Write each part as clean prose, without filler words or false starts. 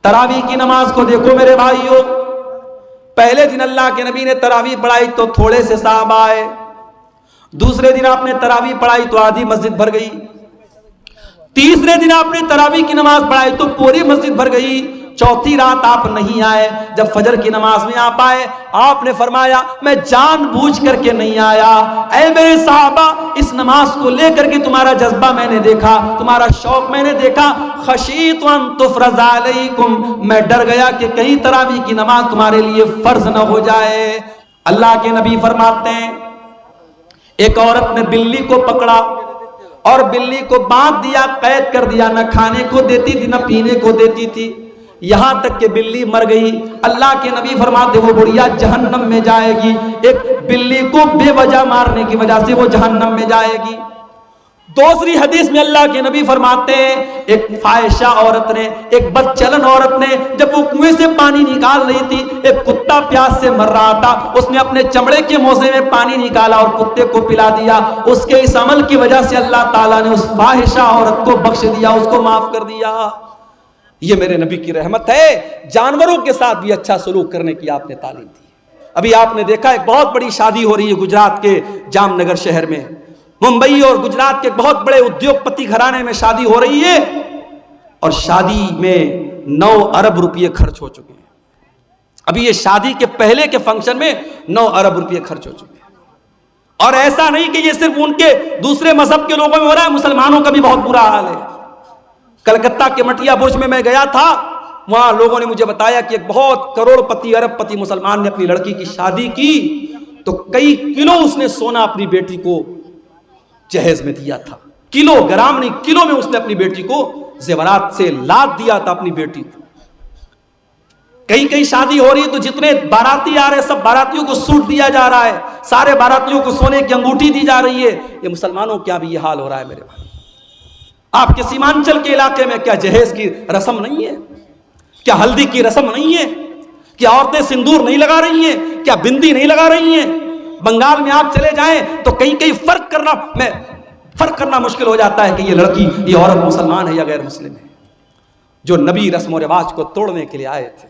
تراویح کی نماز کو دیکھو میرے بھائیوں، پہلے دن اللہ کے نبی نے تراویح پڑھائی تو تھوڑے سے صحابہ آئے، دوسرے دن آپ نے تراویح پڑھائی تو آدھی مسجد بھر گئی، تیسرے دن آپ نے تراویح کی نماز پڑھائی تو پوری مسجد بھر گئی، چوتھی رات آپ نہیں آئے، جب فجر کی نماز میں آپ آئے آپ نے فرمایا میں جان بوجھ کر کے نہیں آیا، اے میرے صحابہ اس نماز کو لے کر کے تمہارا جذبہ میں نے دیکھا، تمہارا شوق میں نے دیکھا، خشیت ان تفرض علیکم، میں ڈر گیا کہ کہیں تراویح کی نماز تمہارے لیے فرض نہ ہو جائے۔ اللہ کے نبی فرماتے ہیں ایک عورت نے بلی کو پکڑا اور بلی کو باندھ دیا، قید کر دیا، نہ کھانے کو دیتی تھی نہ پینے کو دیتی تھی، یہاں تک کہ بلی مر گئی۔ اللہ کے نبی فرماتے وہ بڑھیا جہنم میں جائے گی، ایک بلی کو بے وجہ مارنے کی وجہ سے وہ جہنم میں جائے گی۔ دوسری حدیث میں اللہ کے نبی فرماتے ہیں ایک فاحشہ عورت نے، ایک بدچلن عورت نے جب وہ کنویں سے پانی نکال رہی تھی، ایک کتا پیاس سے مر رہا تھا، اس نے اپنے چمڑے کے موزے میں پانی نکالا اور کتے کو پلا دیا، اس کے اس عمل کی وجہ سے اللہ تعالیٰ نے اس فاحشہ عورت کو بخش دیا، اس کو معاف کر دیا۔ یہ میرے نبی کی رحمت ہے، جانوروں کے ساتھ بھی اچھا سلوک کرنے کی آپ نے تعلیم دی۔ ابھی آپ نے دیکھا ایک بہت بڑی شادی ہو رہی ہے گجرات کے جام نگر شہر میں، ممبئی اور گجرات کے بہت بڑے ادیوگ پتی گھرانے میں شادی ہو رہی ہے اور شادی میں 9 ارب روپے خرچ ہو چکے ہیں۔ ابھی یہ شادی کے پہلے کے فنکشن میں 9 ارب روپے خرچ ہو چکے ہیں، اور ایسا نہیں کہ یہ صرف ان کے دوسرے مذہب کے لوگوں میں ہو رہا ہے، مسلمانوں کا بھی بہت برا حال ہے۔ کلکتہ کے مٹیا برج میں گیا تھا، وہاں لوگوں نے مجھے بتایا کہ ایک بہت کروڑ پتی ارب پتی مسلمان نے اپنی لڑکی کی شادی کی تو کئی کلو اس نے سونا اپنی بیٹی کو جہیز میں دیا تھا، کلو گرام نہیں کلو میں اس نے اپنی بیٹی کو زیورات سے لاد دیا تھا اپنی بیٹی کو۔ کئی شادی ہو رہی ہے تو جتنے باراتی آ رہے ہیں سب باراتیوں کو سوٹ دیا جا رہا ہے، سارے باراتیوں کو سونے کی انگوٹھی دی جا رہی ہے۔ یہ مسلمانوں کیا بھی یہ حال ہو رہا ہے میرے بھائی؟ آپ کے سیمانچل کے علاقے میں کیا جہیز کی رسم نہیں ہے؟ کیا ہلدی کی رسم نہیں ہے؟ کیا عورتیں سندور نہیں لگا رہی ہیں؟ کیا بندی نہیں لگا رہی ہیں؟ بنگال میں آپ چلے جائیں تو کہیں فرق کرنا مشکل ہو جاتا ہے کہ یہ لڑکی یہ عورت مسلمان ہے یا غیر مسلم ہے۔ جو نبی رسم و رواج کو توڑنے کے لیے آئے تھے،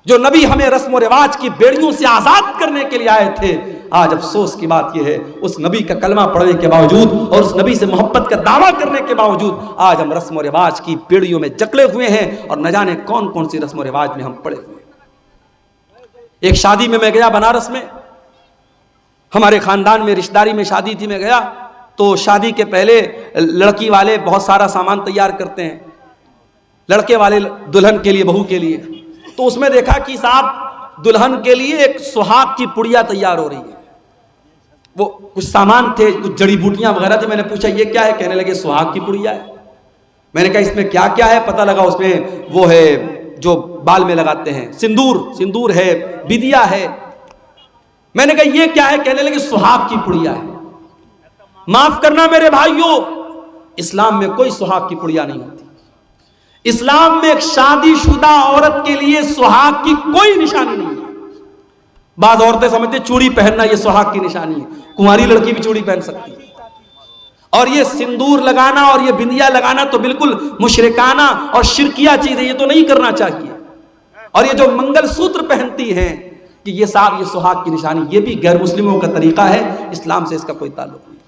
جو نبی ہمیں رسم و رواج کی بیڑیوں سے آزاد کرنے کے لیے آئے تھے، آج افسوس کی بات یہ ہے اس نبی کا کلمہ پڑھنے کے باوجود اور اس نبی سے محبت کا دعویٰ کرنے کے باوجود آج ہم رسم و رواج کی بیڑیوں میں جکڑے ہوئے ہیں اور نہ جانے کون کون سی رسم و رواج میں ہم پڑے ہوئے ہیں۔ ایک شادی میں گیا بنارس میں، ہمارے خاندان میں رشتہ داری میں شادی تھی، میں گیا تو شادی کے پہلے لڑکی والے بہت سارا سامان تیار کرتے ہیں، لڑکے والے دلہن کے لیے بہو کے لیے، تو اس میں دیکھا کہ صاحب دلہن کے لیے ایک سہاگ کی پڑیا تیار ہو رہی ہے۔ وہ کچھ سامان تھے، کچھ جڑی بوٹیاں وغیرہ تھے، میں نے پوچھا یہ کیا ہے؟ کہنے لگے سہاگ کی پڑیا ہے۔ میں نے کہا اس میں کیا کیا ہے؟ پتہ لگا اس میں وہ ہے جو بال میں لگاتے ہیں، سندور ہے، بدیا ہے۔ میں نے کہا یہ کیا ہے؟ کہنے لگے سہاگ کی پڑیا ہے۔ معاف کرنا میرے بھائیوں، اسلام میں کوئی سہاگ کی پڑیا نہیں ہوتی۔ اسلام میں ایک شادی شدہ عورت کے لیے سہاگ کی کوئی نشانی نہیں ہے۔ بعض عورتیں سمجھتے چوڑی پہننا یہ سہاگ کی نشانی ہے، کنواری لڑکی بھی چوڑی پہن سکتی ہے، اور یہ سندور لگانا اور یہ بندیا لگانا تو بالکل مشرکانہ اور شرکیہ چیز ہے، یہ تو نہیں کرنا چاہیے۔ اور یہ جو منگل سوتر پہنتی ہیں کہ یہ صاحب یہ سہاگ کی نشانی، یہ بھی غیر مسلموں کا طریقہ ہے، اسلام سے اس کا کوئی تعلق نہیں۔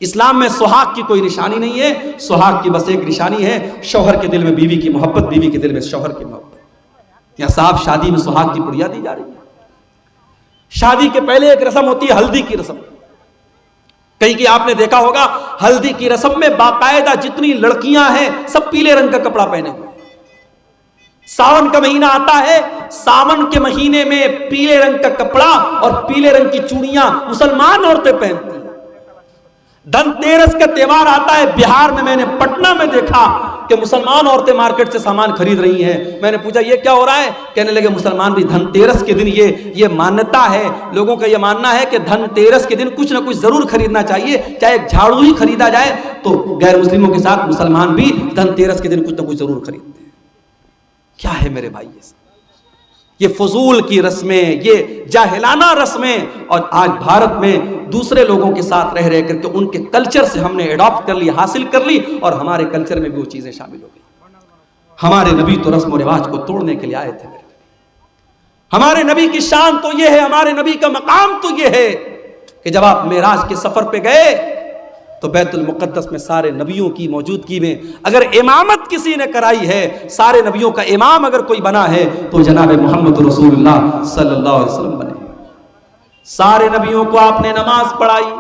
اسلام میں سہاگ کی کوئی نشانی نہیں ہے، سہاگ کی بس ایک نشانی ہے شوہر کے دل میں بیوی کی محبت، بیوی کے دل میں شوہر کی محبت۔ یا صاحب شادی میں سہاگ کی پڑیا دی جا رہی ہے۔ شادی کے پہلے ایک رسم ہوتی ہے ہلدی کی رسم، کہیں کہ آپ نے دیکھا ہوگا ہلدی کی رسم میں باقاعدہ جتنی لڑکیاں ہیں سب پیلے رنگ کا کپڑا پہنے ہوئے۔ ساون کا مہینہ آتا ہے، ساون کے مہینے میں پیلے رنگ کا کپڑا اور پیلے رنگ کی چوڑیاں مسلمان عورتیں پہنتی ہیں۔ دھن تیرس کا تہوار آتا ہے، بہار میں نے پٹنہ میں دیکھا کہ مسلمان عورتیں مارکیٹ سے سامان خرید رہی ہیں۔ میں نے پوچھا یہ کیا ہو رہا ہے؟ کہنے لگے مسلمان بھی دھن تیرس کے دن یہ مانتا ہے، لوگوں کا یہ ماننا ہے کہ دھن تیرس کے دن کچھ نہ کچھ ضرور خریدنا چاہیے، چاہے ایک جھاڑو ہی خریدا جائے تو غیر مسلموں کے ساتھ مسلمان بھی دھن تیرس کے دن کچھ نہ کچھ ضرور خریدتے ہیں۔ کیا ہے میرے بھائی یہ فضول کی رسمیں، یہ جاہلانہ رسمیں، اور آج بھارت میں دوسرے لوگوں کے ساتھ رہ کر کے ان کے کلچر سے ہم نے ایڈاپٹ کر لی، حاصل کر لی، اور ہمارے کلچر میں بھی وہ چیزیں شامل ہو گئی۔ ہمارے نبی تو رسم و رواج کو توڑنے کے لیے آئے تھے. ہمارے نبی کی شان تو یہ ہے, ہمارے نبی کا مقام تو یہ ہے کہ جب آپ معراج کے سفر پہ گئے تو بیت المقدس میں سارے نبیوں کی موجودگی میں اگر امامت کسی نے کرائی ہے, سارے نبیوں کا امام اگر کوئی بنا ہے تو جناب محمد رسول اللہ صلی اللہ علیہ وسلم بنے. سارے نبیوں کو آپ نے نماز پڑھائی,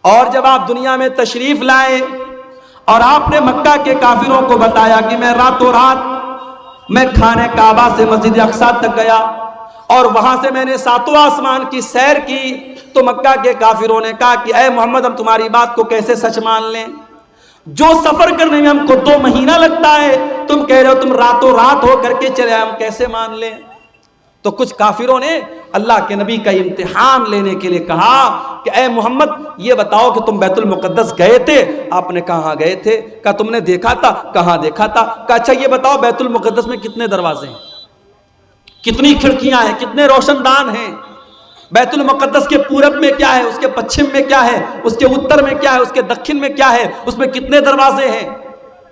اور جب آپ دنیا میں تشریف لائے اور آپ نے مکہ کے کافروں کو بتایا کہ میں راتوں رات میں خانہ کعبہ سے مسجد اقصیٰ تک گیا اور وہاں سے میں نے ساتواں آسمان کی سیر کی, تو مکہ کے کافروں نے کہا کہ اے محمد ہم تمہاری بات کو کیسے سچ مان لیں, جو سفر کرنے میں ہم کو 2 مہینہ لگتا ہے تم کہہ رہے ہو تم راتوں رات ہو کر کے چلے, ہم کیسے مان لیں. تو کچھ کافروں نے اللہ کے نبی کا امتحان لینے کے لیے کہا کہ اے محمد یہ بتاؤ کہ تم بیت المقدس گئے تھے؟ آپ نے کہا گئے تھے. کہا تم نے دیکھا تھا؟ کہاں دیکھا تھا. کہا اچھا یہ بتاؤ بیت المقدس میں کتنے دروازے ہیں, کتنی کھڑکیاں ہیں, کتنے روشن دان ہیں؟ بیت المقدس کے پورب میں کیا ہے, اس کے پچھم میں کیا ہے, اس کے اتر میں کیا ہے, اس کے دکھن میں کیا ہے, اس میں کتنے دروازے ہیں؟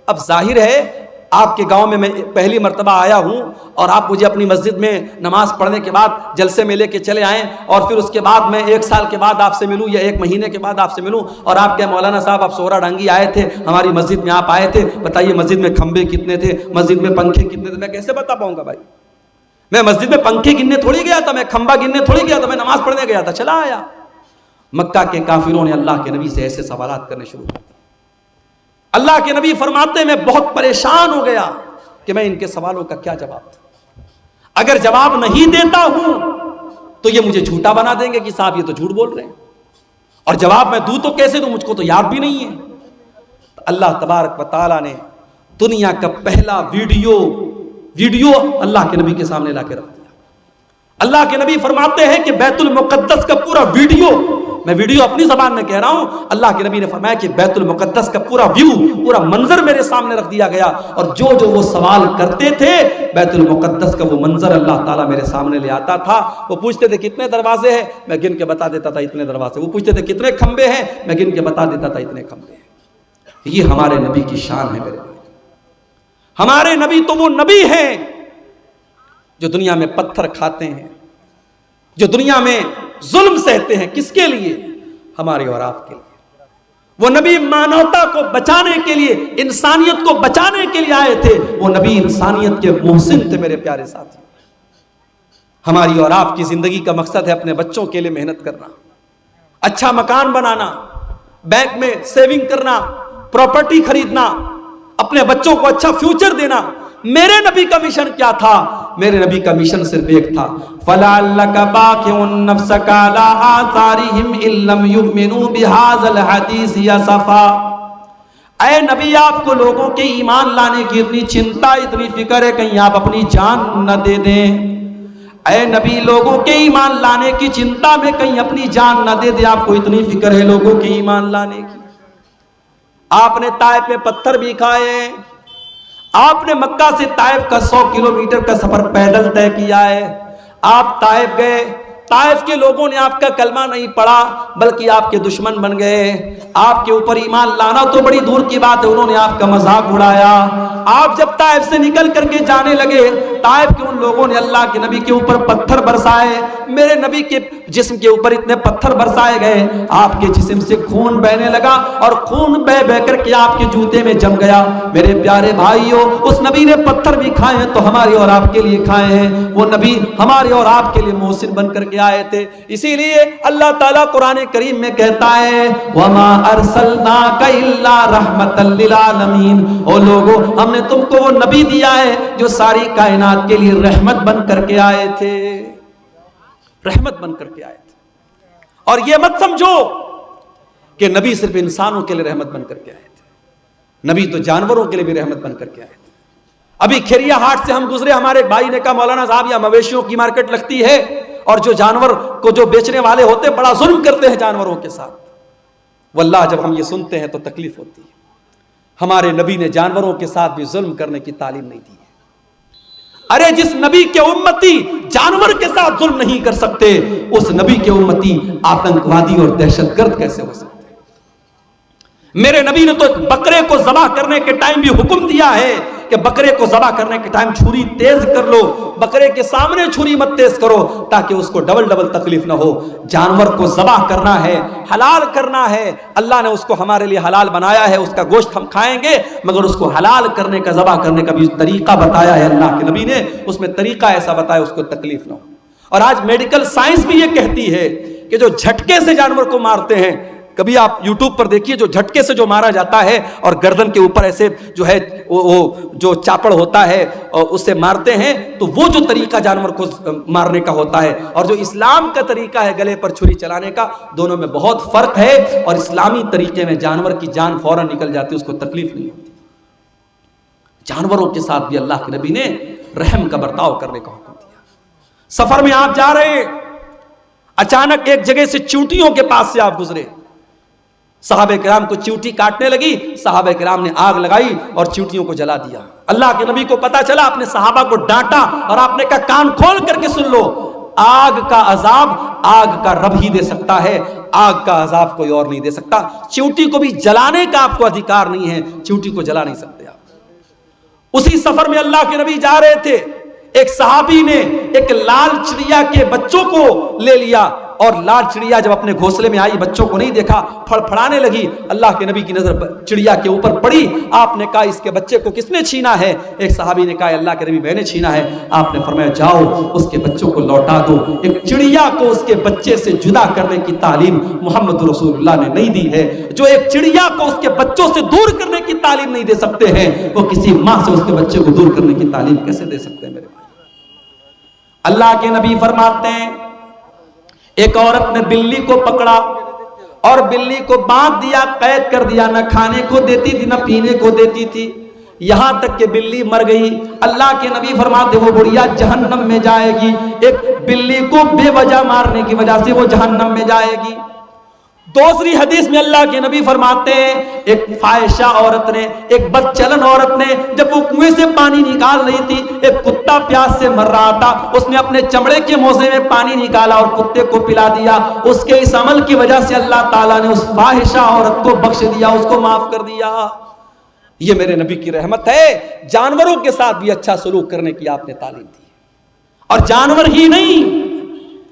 اب ظاہر ہے آپ کے گاؤں میں پہلی مرتبہ آیا ہوں اور آپ مجھے اپنی مسجد میں نماز پڑھنے کے بعد جلسے میں لے کے چلے آئیں, اور پھر اس کے بعد میں 1 سال کے بعد آپ سے ملوں یا 1 مہینے کے بعد آپ سے ملوں اور آپ کے مولانا صاحب آپ سورا ڈھنگی آئے تھے, ہماری مسجد میں آپ آئے تھے, بتائیے مسجد میں کھمبے کتنے تھے, مسجد میں پنکھے کتنے تھے؟ میں کیسے بتا پاؤں گا بھائی؟ میں مسجد میں پنکھے گننے تھوڑی گیا تھا, میں کھمبا گننے تھوڑی گیا تھا, میں نماز پڑھنے گیا تھا, چلا آیا. مکہ کے کافروں نے اللہ کے نبی سے ایسے سوالات کرنے شروع کر دیے. اللہ کے نبی فرماتے میں بہت پریشان ہو گیا کہ میں ان کے سوالوں کا کیا جواب دوں. اگر جواب نہیں دیتا ہوں تو یہ مجھے جھوٹا بنا دیں گے کہ صاحب یہ تو جھوٹ بول رہے ہیں, اور جواب میں دوں تو کیسے دوں, مجھ کو تو یاد بھی نہیں ہے. تو اللہ تبارک و تعالیٰ نے دنیا کا پہلا ویڈیو اللہ کے نبی کے سامنے لا کے رکھ دیا. اللہ کے نبی فرماتے ہیں کہ بیت المقدس کا پورا ویڈیو, میں ویڈیو اپنی زبان میں کہہ رہا ہوں, اللہ کے نبی نے فرمایا کہ بیت المقدس کا پورا ویو, پورا منظر میرے سامنے رکھ دیا گیا, اور جو وہ سوال کرتے تھے بیت المقدس کا وہ منظر اللہ تعالیٰ میرے سامنے لے آتا تھا. وہ پوچھتے تھے کتنے دروازے ہیں, میں گن کے بتا دیتا تھا اتنے دروازے. وہ پوچھتے تھے کتنے کھمبے ہیں, میں گن کے بتا دیتا تھا اتنے کھمبے ہیں. یہ ہمارے نبی کی شان ہے. میرے نبی, ہمارے نبی تو وہ نبی ہیں جو دنیا میں پتھر کھاتے ہیں, جو دنیا میں ظلم سہتے ہیں. کس کے لیے؟ ہمارے اور آپ کے لیے. وہ نبی مانوتا کو بچانے کے لیے, انسانیت کو بچانے کے لیے آئے تھے. وہ نبی انسانیت کے محسن تھے. میرے پیارے ساتھی, ہماری اور آپ کی زندگی کا مقصد ہے اپنے بچوں کے لیے محنت کرنا, اچھا مکان بنانا, بینک میں سیونگ کرنا, پراپرٹی خریدنا, اپنے بچوں کو اچھا فیوچر دینا. میرے نبی کا مشن کیا تھا؟ میرے نبی کا مشن صرف ایک تھا, فَلَعَلَّكَ بَاخِعٌ نَفْسَكَ عَلَىٰ آثَارِهِمْ إِن لَّمْ يُؤْمِنُوا بِهَٰذَا الْحَدِيثِ أَسَفًا. اے نبی آپ کو لوگوں کے ایمان لانے کی اتنی چنتا, اتنی فکر ہے, کہیں آپ اپنی جان نہ دے دیں. اے نبی لوگوں کے ایمان لانے کی چنتا میں کہیں اپنی جان نہ دے دیں. آپ کو اتنی فکر ہے لوگوں کے ایمان لانے کی. آپ نے طائف میں پتھر بھی کھائے, آپ نے مکہ سے طائف کا 100 کلومیٹر کا سفر پیدل طے کیا ہے. آپ طائف گئے, طائف کے لوگوں نے آپ کا کلمہ نہیں پڑھا بلکہ آپ کے دشمن بن گئے. آپ کے اوپر ایمان لانا تو بڑی دور کی بات ہے, انہوں نے آپ کا مذاق اڑایا. آپ جب طائف سے نکل کر کے جانے لگے, طائف کے ان لوگوں نے اللہ کے نبی کے اوپر پتھر برسائے. میرے نبی کے جسم کے اوپر اتنے پتھر برسائے گئے, آپ کے جسم سے خون بہنے لگا, اور خون بہ بہ کر کے آپ کے جوتے میں جم گیا. میرے پیارے بھائیوں, اس نبی نے پتھر بھی کھائے ہیں تو ہمارے اور آپ کے لیے کھائے ہیں. وہ نبی ہمارے اور آپ کے لیے محسن بن کر کے آئے تھے. اسی لیے اللہ تعالیٰ قرآن کریم میں کہتا ہے وَمَا أَرْسَلْنَاكَ إِلَّا رَحْمَةً لِّلْعَالَمِينَ. او لوگو, ہم نے تم کو وہ نبی دیا ہے جو ساری کائنات کے لیے رحمت بن کر کے آئے تھے, رحمت بن کر کے آئے تھے. اور یہ مت سمجھو کہ نبی صرف انسانوں کے لیے رحمت بن کر کے آئے تھے, نبی تو جانوروں کے لیے بھی رحمت بن کر کے آئے تھے. ابھی کھیریا ہاٹ سے ہم گزرے, ہمارے بھائی نے کہا مولانا صاحب یہاں مویشیوں کی مارکیٹ لگتی ہے, اور جو جانور کو جو بیچنے والے ہوتے ہیں بڑا ظلم کرتے ہیں جانوروں کے ساتھ. واللہ جب ہم یہ سنتے ہیں تو تکلیف ہوتی ہے. ہمارے نبی نے جانوروں کے ساتھ بھی ظلم کرنے کی تعلیم نہیں دی ہے. ارے جس نبی کے امتی جانور کے ساتھ ظلم نہیں کر سکتے, اس نبی کے امتی آتنکوادی اور دہشت گرد کیسے ہو سکتے؟ میرے نبی نے تو ایک بکرے کو ذبح کرنے کے ٹائم بھی حکم دیا ہے کہ بکرے کو ذبح کرنے کے ٹائم چھری تیز کر لو، بکرے کے سامنے چھری مت تیز کرو تاکہ اس کو ڈبل تکلیف نہ ہو۔ جانور کو ذبح کرنا ہے، حلال کرنا ہے، اللہ نے اس کو ہمارے لیے حلال بنایا ہے، اس کا گوشت ہم کھائیں گے، مگر اس کو حلال کرنے کا، ذبح کرنے کا بھی طریقہ بتایا ہے اللہ کے نبی نے، اس میں طریقہ ایسا بتایا اس کو تکلیف نہ ہو۔ اور آج میڈیکل سائنس بھی یہ کہتی ہے کہ جو جھٹکے سے جانور کو مارتے ہیں، کبھی آپ یوٹیوب پر دیکھیے، جو جھٹکے سے جو مارا جاتا ہے اور گردن کے اوپر ایسے جو ہے وہ جو چاپڑ ہوتا ہے اور اس سے مارتے ہیں، تو وہ جو طریقہ جانور کو مارنے کا ہوتا ہے اور جو اسلام کا طریقہ ہے گلے پر چھری چلانے کا، دونوں میں بہت فرق ہے۔ اور اسلامی طریقے میں جانور کی جان فوراً نکل جاتی ہے، اس کو تکلیف نہیں ہوتی۔ جانوروں کے ساتھ بھی اللہ کے نبی نے رحم کا برتاؤ کرنے کا حکم دیا۔ سفر میں آپ جا رہے ہیں، اچانک ایک جگہ سے چیونٹیوں کے پاس سے آپ گزرے، صحابہ کرام کو چیونٹی کاٹنے لگی، صحابہ کرام نے آگ لگائی اور چیونٹیوں کو جلا دیا۔ اللہ کے نبی کو پتا چلا، اپنے صحابہ کو ڈانٹا اور آپ نے کہا کان کھول کر کے سن لو، آگ کا عذاب آگ کا رب ہی دے سکتا ہے، آگ کا عذاب کوئی اور نہیں دے سکتا۔ چیونٹی کو بھی جلانے کا آپ کو ادھیکار نہیں ہے، چیونٹی کو جلا نہیں سکتے آپ۔ اسی سفر میں اللہ کے نبی جا رہے تھے، ایک صحابی نے ایک لال چڑیا کے بچوں کو لے لیا، اور لال چڑیا جب اپنے گھونسلے میں آئی، بچوں کو نہیں دیکھا، پھڑپھڑانے لگی۔ اللہ کے نبی کی نظر چڑیا کے اوپر پڑی، آپ نے کہا اس کے بچے کو کس نے چھینا ہے؟ ایک صحابی نے کہا اللہ کے نبی میں نے چھینا ہے۔ آپ نے فرمایا جاؤ اس کے بچوں کو لوٹا دو۔ ایک چڑیا کو اس کے بچے سے جدا کرنے کی تعلیم محمد رسول اللہ نے نہیں دی ہے۔ جو ایک چڑیا کو اس کے بچوں سے دور کرنے کی تعلیم نہیں دے سکتے ہیں، وہ کسی ماں سے اس کے بچے کو دور کرنے کی تعلیم کیسے دے سکتے ہیں میرے بھائی؟ اللہ کے نبی فرماتے ہیں ایک عورت نے بلی کو پکڑا اور بلی کو باندھ دیا، قید کر دیا، نہ کھانے کو دیتی تھی نہ پینے کو دیتی تھی، یہاں تک کہ بلی مر گئی۔ اللہ کے نبی فرماتے وہ بڑھیا جہنم میں جائے گی، ایک بلی کو بے وجہ مارنے کی وجہ سے وہ جہنم میں جائے گی۔ دوسری حدیث میں اللہ کے نبی فرماتے ہیں ایک فاحشہ عورت نے، ایک بدچلن عورت نے، جب وہ کنویں سے پانی نکال رہی تھی، ایک کتا پیاس سے مر رہا تھا، اس نے اپنے چمڑے کے موزے میں پانی نکالا اور کتے کو پلا دیا۔ اس کے اس عمل کی وجہ سے اللہ تعالیٰ نے اس فاحشہ عورت کو بخش دیا، اس کو معاف کر دیا۔ یہ میرے نبی کی رحمت ہے، جانوروں کے ساتھ بھی اچھا سلوک کرنے کی آپ نے تعلیم دی۔ اور جانور ہی نہیں،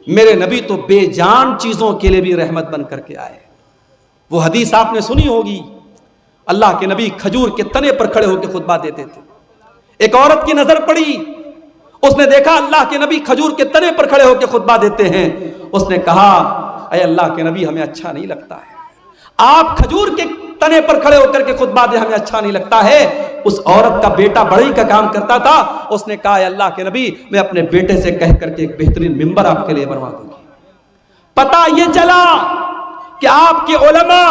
میرے نبی تو بے جان چیزوں کے لیے بھی رحمت بن کر کے آئے۔ وہ حدیث آپ نے سنی ہوگی، اللہ کے نبی کھجور کے تنے پر کھڑے ہو کے خطبہ دیتے تھے۔ ایک عورت کی نظر پڑی، اس نے دیکھا اللہ کے نبی کھجور کے تنے پر کھڑے ہو کے خطبہ دیتے ہیں، اس نے کہا اے اللہ کے نبی ہمیں اچھا نہیں لگتا ہے، آپ کھجور کے تنے پر کھڑے ہو کر کے خطبہ دے، ہمیں اچھا نہیں لگتا ہے۔ اس عورت کا بیٹا بڑھئی کا کام کرتا تھا، اس نے کہا اے اللہ کے نبی میں اپنے بیٹے سے کہہ کر کے ایک بہترین ممبر آپ کے لیے بنوا دوں گی۔ پتہ یہ چلا کہ آپ کے علماء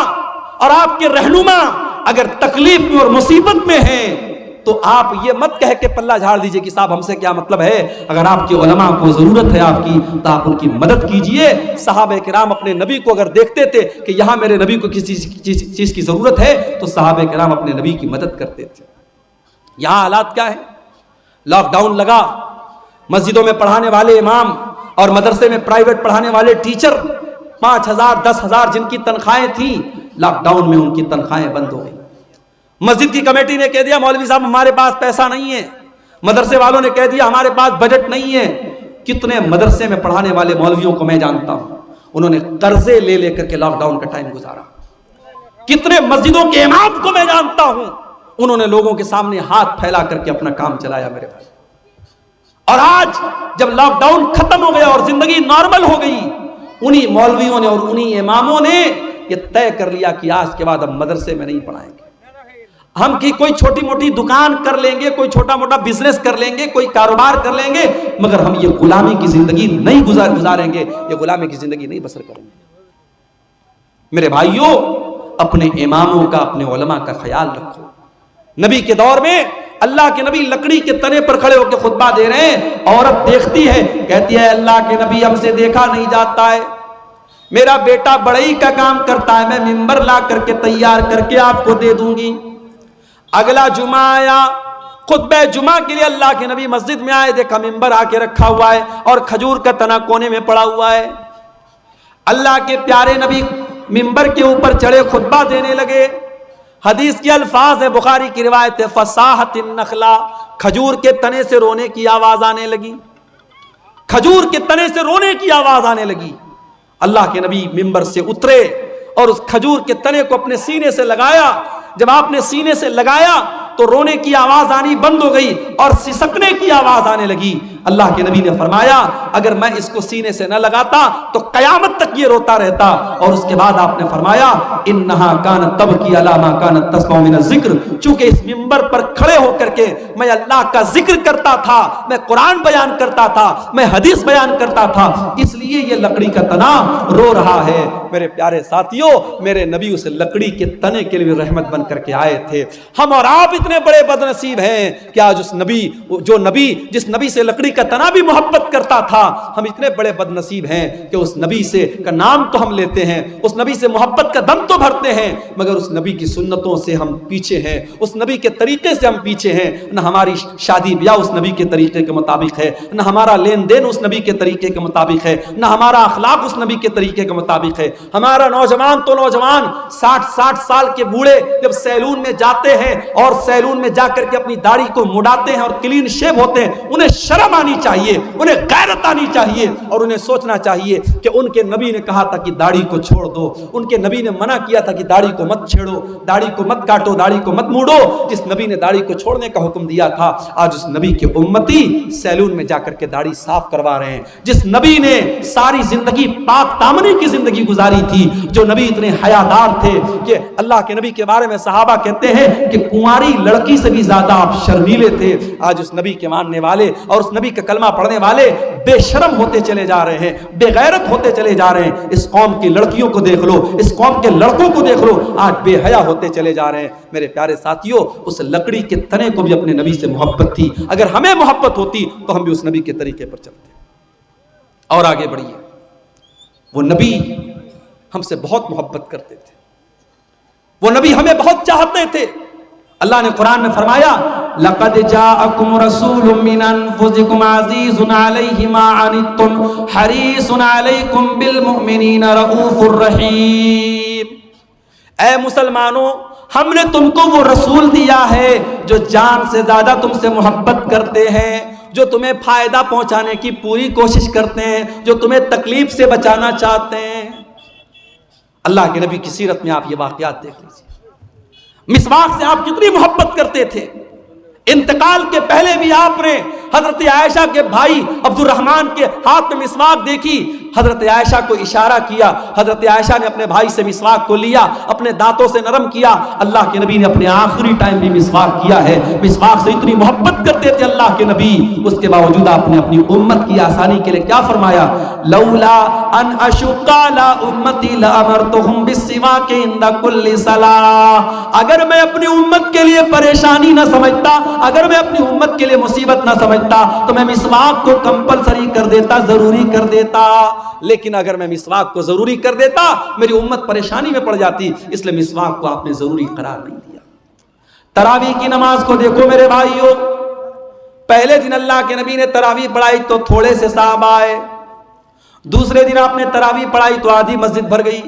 اور آپ کے رہنما اگر تکلیف میں اور مصیبت میں ہیں تو آپ یہ مت کہہ کے پلہ جھاڑ دیجئے کہ صاحب ہم سے کیا مطلب ہے، اگر آپ کے علماء کو ضرورت ہے آپ کی تو آپ ان کی مدد کیجئے۔ صحابہ کرام اپنے نبی کو اگر دیکھتے تھے کہ یہاں میرے نبی کو کسی چیز کی ضرورت ہے تو صحابہ کرام اپنے نبی کی مدد کرتے تھے۔ یہاں حالات کیا ہے؟ لاک ڈاؤن لگا، مسجدوں میں پڑھانے والے امام اور مدرسے میں پرائیویٹ پڑھانے والے ٹیچر 5,000 10,000 جن کی تنخواہیں تھیں، لاک ڈاؤن میں ان کی تنخواہیں بند ہو گئی۔ مسجد کی کمیٹی نے کہہ دیا مولوی صاحب ہمارے پاس پیسہ نہیں ہے، مدرسے والوں نے کہہ دیا ہمارے پاس بجٹ نہیں ہے۔ کتنے مدرسے میں پڑھانے والے مولویوں کو میں جانتا ہوں، انہوں نے قرضے لے لے کر کے لاک ڈاؤن کا ٹائم گزارا۔ کتنے مسجدوں کے امام کو میں جانتا ہوں، انہوں نے لوگوں کے سامنے ہاتھ پھیلا کر کے اپنا کام چلایا میرے بھائی۔ اور آج جب لاک ڈاؤن ختم ہو گیا اور زندگی نارمل ہو گئی، انہی مولویوں نے اور انہی اماموں نے یہ طے کر لیا کہ آج کے بعد ہم مدرسے میں نہیں پڑھائیں گے، ہم کی کوئی چھوٹی موٹی دکان کر لیں گے، کوئی چھوٹا موٹا بزنس کر لیں گے، کوئی کاروبار کر لیں گے، مگر ہم یہ غلامی کی زندگی نہیں گزاریں گے، یہ غلامی کی زندگی نہیں بسر کریں گے۔ میرے بھائیوں، اپنے اماموں کا اپنے علماء کا خیال رکھو۔ نبی کے دور میں اللہ کے نبی لکڑی کے تنے پر کھڑے ہو کے خطبہ دے رہے ہیں، عورت دیکھتی ہے کہتی ہے اللہ کے نبی ہم سے دیکھا نہیں جاتا ہے، میرا بیٹا بڑھئی کا کام کرتا ہے، میں ممبر لا کر کے تیار کر کے آپ کو دے دوں گی۔ اگلا جمعہ آیا، خطبہ جمعہ کے لیے اللہ کے نبی مسجد میں آئے، دیکھا ممبر آ کے رکھا ہوا ہے اور کھجور کا تنا کونے میں پڑا ہوا ہے۔ اللہ کے پیارے نبی ممبر کے اوپر چڑھے خطبہ دینے لگے، حدیث کے الفاظ ہے، بخاری کی روایت ہے، فصاحت النخلا، کھجور کے تنے سے رونے کی آواز آنے لگی، کھجور کے تنے سے رونے کی آواز آنے لگی۔ اللہ کے نبی منبر سے اترے اور اس کھجور کے تنے کو اپنے سینے سے لگایا۔ جب آپ نے سینے سے لگایا تو رونے کی آواز آنی بند ہو گئی اور سسکنے کی آواز آنے لگی۔ اللہ کے نبی نے فرمایا اگر میں اس کو سینے سے نہ لگاتا تو قیامت تک یہ روتا رہتا۔ اور اس کے بعد آپ نے فرمایا انہا کانت تبکی علی ما کانت تسمع من الذکر، چونکہ اس منبر پر کھڑے ہو کر کے میں اللہ کا ذکر کرتا تھا، میں قرآن بیان کرتا تھا، میں حدیث بیان کرتا تھا، اس لیے یہ لکڑی کا تنا رو رہا ہے۔ میرے پیارے ساتھیوں، میرے نبی اس لکڑی کے تنے کے لیے رحمت بن کر کے آئے تھے۔ ہم اور آپ اتنے بڑے بد نصیب ہیں کہ آج اس نبی، جس نبی سے لکڑی کا تنا بھی محبت کرتا تھا، ہم اتنے بڑے بد نصیب ہیں کہ اس نبی سے کا نام تو ہم لیتے ہیں، اس نبی سے محبت کا دم تو بھرتے ہیں، مگر اس نبی کی سنتوں سے ہم پیچھے ہیں، اس نبی کے طریقے سے ہم پیچھے ہیں۔ نہ ہماری شادی بیاہ اس نبی کے طریقے کے مطابق ہے، نہ ہمارا لین دین اس نبی کے طریقے کے مطابق ہے، نہ ہمارا اخلاق اس نبی کے طریقے کے مطابق ہے۔ ہمارا نوجوان تو نوجوان 60 سال کے بوڑھے جب سیلون میں جاتے ہیں اور سیلون میں جا کر کے اپنی داڑھی کو مڈاتے ہیں اور کلین شیو ہوتے ہیں، انہیں شرم آنی چاہیے، انہیں غیرت آنی چاہیے، اور انہیں سوچنا چاہیے کہ ان کے نبی نے کہا تھا کہ داڑھی کو چھوڑ دو، ان کے نبی نے منع کیا تھا کہ داڑھی کو مت چھیڑو، داڑھی کو مت کاٹو، داڑھی کو مت موڑو۔ جس نبی نے داڑھی کو چھوڑنے کا حکم دیا تھا، آج اس نبی کے امتی سیلون میں جا کر کے داڑھی صاف کروا رہے ہیں۔ جس نبی نے ساری زندگی پاک دامنی کی زندگی گزاری تھی، جو نبی اتنے حیادار تھے کہ اللہ کے نبی کے بارے میں صحابہ کہتے ہیں کہ کنواری لڑکی سے بھی زیادہ آپ شرمیلے تھے، آج اس نبی کے ماننے والے اور اس نبی کا کلمہ پڑھنے والے بے شرم ہوتے چلے جا رہے ہیں، بے غیرت ہوتے چلے جا رہے ہیں۔ اس قوم کی لڑکیوں کو دیکھ لو، اس قوم کے لڑکوں کو دیکھ لو، آج بے حیا ہوتے چلے جا رہے ہیں۔ میرے پیارے ساتھیوں، اس لکڑی کے تنے کو بھی اپنے نبی سے محبت تھی، اگر ہمیں محبت ہوتی تو ہم بھی اس نبی کے طریقے پر چلتے۔ اور آگے بڑھیے، وہ نبی ہم سے بہت محبت کرتے تھے، وہ نبی ہمیں بہت چاہتے تھے۔ اللہ نے قرآن میں فرمایا لَقَدْ جَاءَكُمْ رَسُولٌ مِّنْ أَنفُسِكُمْ عَزِيزٌ عَلَيْهِ مَا عَنِتُّمْ حَرِيصٌ عَلَيْكُمْ بِالْمُؤْمِنِينَ رَءُوفٌ رَحِيمٌ۔ اے مسلمانوں، ہم نے تم کو وہ رسول دیا ہے جو جان سے زیادہ تم سے محبت کرتے ہیں، جو تمہیں فائدہ پہنچانے کی پوری کوشش کرتے ہیں، جو تمہیں تکلیف سے بچانا چاہتے ہیں۔ اللہ کے نبی کی سیرت میں آپ یہ واقعات دیکھ لیجیے، مسواک سے آپ کتنی محبت کرتے تھے۔ انتقال کے پہلے بھی آپ نے حضرت عائشہ کے بھائی عبد الرحمن کے ہاتھ میں مسواک دیکھی، حضرت عائشہ کو اشارہ کیا، حضرت عائشہ نے اپنے بھائی سے مسواک کو لیا، اپنے دانتوں سے نرم کیا۔ اللہ کے نبی نے اپنے آخری ٹائم بھی مسواک کیا ہے، مسواک سے اتنی محبت کرتے تھے اللہ کے نبی۔ اس کے باوجود آپ نے اپنی امت کی آسانی کے لیے کیا فرمایا؟ لولا ان اشق علی امتی لامرتهم بالسواک عند كل صلاۃ۔ اگر میں اپنی امت کے لیے پریشانی نہ سمجھتا، اگر میں اپنی امت کے لیے مصیبت نہ سمجھتا تو میں مسواک کو کمپلسری کر دیتا، ضروری کر دیتا۔ لیکن اگر میں مسواک کو ضروری کر دیتا میری امت پریشانی میں پڑ جاتی، اس لیے مسواک کو آپ نے ضروری قرار نہیں دیا۔ تراویح کی نماز کو دیکھو میرے بھائیوں، پہلے دن اللہ کے نبی نے تراویح پڑھائی تو تھوڑے سے صحابہ آئے، دوسرے دن آپ نے تراویح پڑھائی تو آدھی مسجد بھر گئی،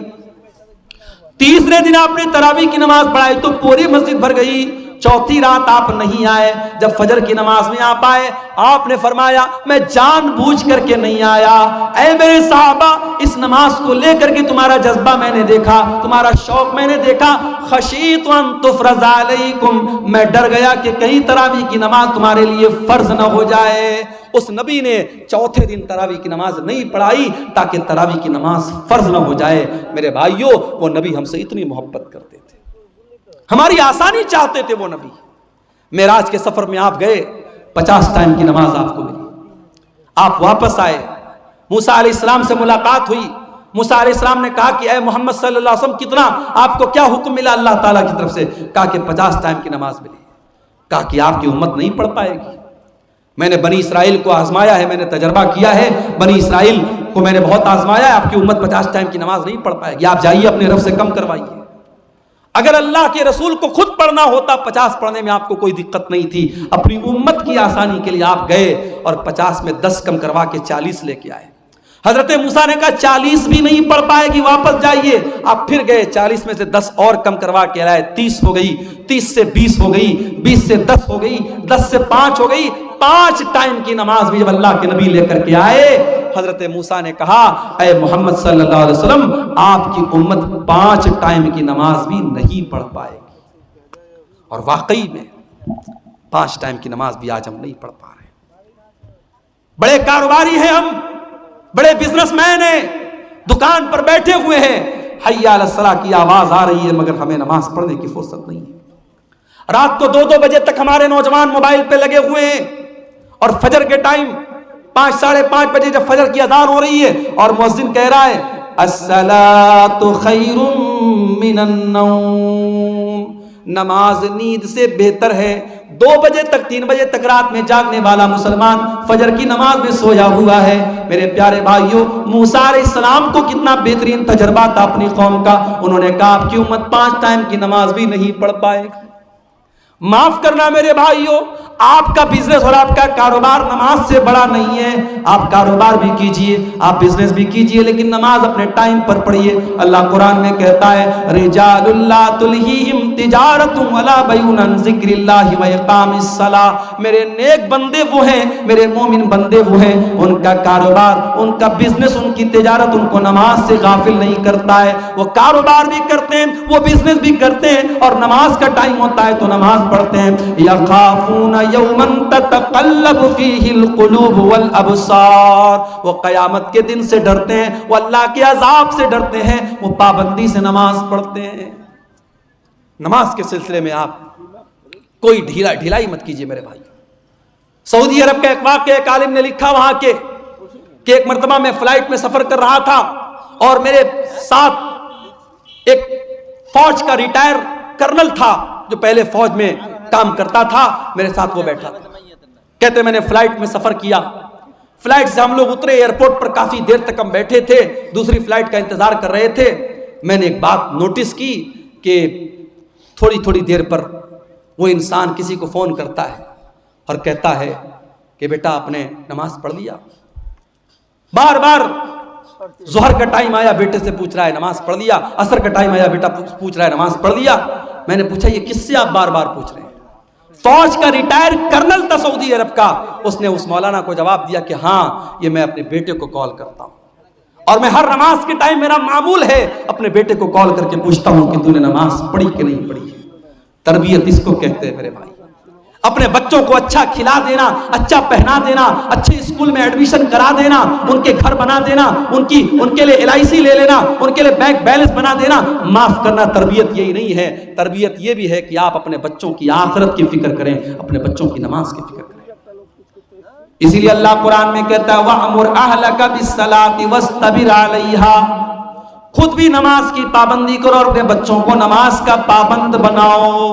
تیسرے دن آپ نے تراویح کی نماز پڑھائی تو پوری مسجد بھر گئی، چوتھی رات آپ نہیں آئے، جب فجر کی نماز میں آپ آئے آپ نے فرمایا میں جان بوجھ کر کے نہیں آیا، اے میرے صحابہ اس نماز کو لے کر کے تمہارا جذبہ میں نے دیکھا، تمہارا شوق میں نے دیکھا، خشیت ان تفرض علیکم، میں ڈر گیا کہ کہیں تراویح کی نماز تمہارے لیے فرض نہ ہو جائے۔ اس نبی نے چوتھے دن تراویح کی نماز نہیں پڑھائی تاکہ تراویح کی نماز فرض نہ ہو جائے۔ میرے بھائیوں، وہ نبی ہم سے اتنی محبت کرتے تھے، ہماری آسانی چاہتے تھے وہ نبی۔ معراج کے سفر میں آپ گئے، 50 ٹائم کی نماز آپ کو ملی، آپ واپس آئے، موسیٰ علیہ السلام سے ملاقات ہوئی، موسیٰ علیہ السلام نے کہا کہ اے محمد صلی اللہ علیہ وسلم کتنا آپ کو کیا حکم ملا اللہ تعالیٰ کی طرف سے؟ کہا کہ 50 ٹائم کی نماز ملی۔ کہا کہ آپ کی امت نہیں پڑھ پائے گی، میں نے بنی اسرائیل کو آزمایا ہے، میں نے تجربہ کیا ہے، بنی اسرائیل کو میں نے بہت آزمایا ہے، آپ کی امت 50 ٹائم کی نماز نہیں پڑھ پائے گی، آپ جائیے اپنے رب سے کم کروائیے۔ اگر اللہ کے رسول کو خود پڑھنا ہوتا 50 پڑھنے میں آپ کو کوئی دقت نہیں تھی، اپنی امت کی آسانی کے لیے آپ گئے اور 50 میں 10 کم کروا کے 40 لے کے آئے۔ حضرت موسیٰ نے کہا 40 بھی نہیں پڑھ پائے گی، واپس جائیے۔ آپ پھر گئے، 40 میں سے 10 اور کم کروا کے لائے، 30 ہو گئی، 30 سے 20 ہو گئی، 20 سے 10 ہو گئی، 10 سے 5 ہو گئی۔ 5 ٹائم کی نماز بھی جب اللہ کے نبی لے کر کے آئے، حضرت موسیٰ نے کہا اے محمد صلی اللہ علیہ وسلم، آپ کی امت 5 ٹائم کی نماز بھی نہیں پڑھ پائے گی۔ اور واقعی میں 5 ٹائم کی نماز بھی آج ہم نہیں پڑھ پا رہے۔ بڑے کاروباری ہیں ہم، بڑے بزنس مین ہیں، دکان پر بیٹھے ہوئے ہیں، حی علی الصلاۃ کی آواز آ رہی ہے، مگر ہمیں نماز پڑھنے کی فرصت نہیں ہے۔ رات کو 2-2 بجے تک ہمارے نوجوان موبائل پہ لگے ہوئے ہیں، اور فجر کے ٹائم 5 ساڑھے 5 بجے جب فجر کی اذان ہو رہی ہے اور مؤذن کہہ رہا ہے الصلاۃ خیر من النوم، نماز نیند سے بہتر ہے۔ 2 بجے تک 3 بجے تک رات میں جاگنے والا مسلمان فجر کی نماز میں سویا ہوا ہے۔ میرے پیارے بھائیوں، موسیٰ علیہ السلام کو کتنا بہترین تجربہ تھا اپنی قوم کا، انہوں نے کہا آپ کی امت 5 ٹائم کی نماز بھی نہیں پڑھ پائے گی۔ معاف کرنا میرے بھائیوں، آپ کا بزنس اور آپ کا کاروبار نماز سے بڑا نہیں ہے۔ آپ کاروبار بھی کیجئے، آپ بزنس بھی کیجئے، لیکن نماز اپنے ٹائم پر پڑھیے۔ اللہ قرآن میں کہتا ہے رجال لا تلہیہم تجارت ولا بیع عن ذکر اللہ واقام الصلاۃ، میرے نیک بندے وہ ہیں، میرے مومن بندے وہ ہیں، ان کا کاروبار، ان کا بزنس، ان کی تجارت ان کو نماز سے غافل نہیں کرتا ہے۔ وہ کاروبار بھی کرتے ہیں، وہ بزنس بھی کرتے ہیں، اور نماز کا ٹائم ہوتا ہے تو نماز پڑھتے ہیں۔ یخافون یوما تتقلب فیہ القلوب والابصار، وہ قیامت کے دن سے ڈرتے ہیں، وہ اللہ کے عذاب سے ڈرتے ہیں، وہ پابندی سے نماز پڑھتے ہیں۔ نماز کے سلسلے میں آپ کوئی ڈھیلائی مت کیجئے میرے بھائی۔ سعودی عرب کا ایک واقعہ ایک عالم نے لکھا وہاں کے کہ ایک مرتبہ میں فلائٹ میں سفر کر رہا تھا اور میرے ساتھ ایک فوج کا ریٹائر کرنل تھا جو پہلے فوج میں کام کرتا تھا، میرے ساتھ وہ بیٹھا تھا۔ کہتے میں نے فلائٹ میں سفر کیا، فلائٹ سے ہم لوگ اترے، ایئرپورٹ پر کافی دیر تک ہم بیٹھے تھے، دوسری فلائٹ کا انتظار کر رہے تھے۔ میں نے ایک بات نوٹس کی کہ تھوڑی دیر پر وہ انسان کسی کو فون کرتا ہے اور کہتا ہے کہ بیٹا آپ نے نماز پڑھ لیا؟ بار بار ظہر کا ٹائم آیا بیٹے سے پوچھ رہا ہے نماز پڑھ لیا، عصر کا ٹائم آیا بیٹا پوچھ رہا ہے نماز پڑھ لیا۔ میں نے پوچھا یہ کس سے آپ بار بار پوچھ رہے ہیں؟ فوج کا ریٹائر کرنل تھا سعودی عرب کا، اس نے اس مولانا کو جواب دیا کہ ہاں یہ میں اپنے بیٹے کو کال کرتا ہوں، اور میں ہر نماز کے ٹائم میرا معمول ہے اپنے بیٹے کو کال کر کے پوچھتا ہوں کہ تو نے نماز پڑھی کہ نہیں پڑھی ہے۔ تربیت اس کو کہتے ہیں میرے بھائی، اپنے بچوں کو اچھا کھلا دینا، اچھا پہنا دینا، اچھے اسکول میں ایڈمیشن کرا دینا، ان کے گھر بنا دینا، ان کے لیے LIC لے لینا، ان کے لیے بینک بیلنس بنا دینا۔ معاف کرنا، تربیت یہی نہیں ہے، تربیت یہ بھی ہے کہ آپ اپنے بچوں کی آخرت کی فکر کریں، اپنے بچوں کی نماز کی فکر کریں۔ اسی لیے اللہ قرآن میں کہتا ہے وَأْمُرْ أَهْلَكَ بِالصَّلَاةِ وَاسْتَبِرْ عَلَيْهَا، خود بھی نماز کی پابندی کرو اور اپنے بچوں کو نماز کا پابند بناؤ۔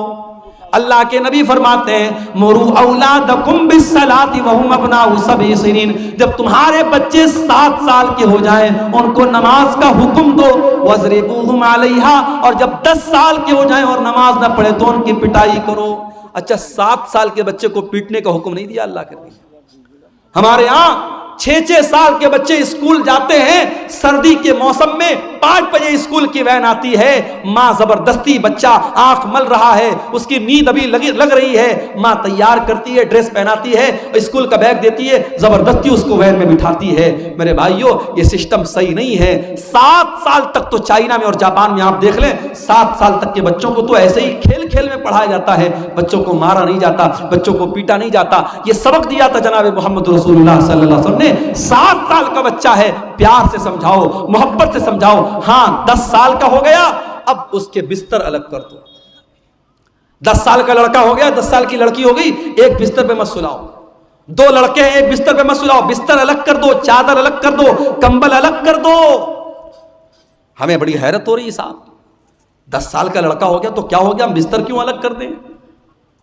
اللہ کے نبی فرماتے ہیں مُرُوا أَوْلَادَكُمْ بِالصَّلَاةِ وَهُمْ أَبْنَاءُ 7 سنین، جب تمہارے بچے 7 سال کے ہو جائیں ان کو نماز کا حکم دو، وَاضْرِبُوهُمْ عَلَيْهَا، اور جب 10 سال کے ہو جائیں اور نماز نہ پڑھے تو ان کی پٹائی کرو۔ اچھا 7 سال کے بچے کو پیٹنے کا حکم نہیں دیا اللہ کے نبی؟ ہمارے ہاں 6 سال کے بچے اسکول جاتے ہیں، سردی کے موسم میں 5 بجے اسکول کی وین آتی ہے، ماں زبردستی، بچہ آنکھ مل رہا ہے، اس کی نیند ابھی لگ رہی ہے، ماں تیار کرتی ہے، ڈریس پہناتی ہے، اسکول کا بیگ دیتی ہے، زبردستی اس کو وین میں بٹھاتی ہے۔ میرے بھائیوں یہ سسٹم صحیح نہیں ہے۔ 7 سال تک تو چائنا میں اور جاپان میں آپ دیکھ لیں، 7 سال تک کے بچوں کو تو ایسے ہی کھیل کھیل میں پڑھایا جاتا ہے، بچوں کو مارا نہیں جاتا، بچوں کو پیٹا نہیں جاتا۔ یہ سبق دیا تھا جناب محمد رسول اللہ صلی اللہ علیہ وسلم نے۔ 7 سال کا بچہ ہے، پیار سے سمجھاؤ، محبت سے سمجھاؤ۔ ہاں 10 سال کا ہو گیا اب اس کے بستر الگ کر دو۔ 10 سال کا لڑکا ہو گیا، 10 سال کی لڑکی ہو گئی، ایک بستر پہ مت سلاؤ۔ 2 لڑکے ہیں ایک بستر پہ مت سلاؤ، بستر الگ کر دو، چادر الگ کر دو، کمبل الگ کر دو۔ ہمیں بڑی حیرت ہو رہی ہے صاحب، 10 سال کا لڑکا ہو گیا تو کیا ہو گیا، ہم بستر کیوں الگ کر دیں؟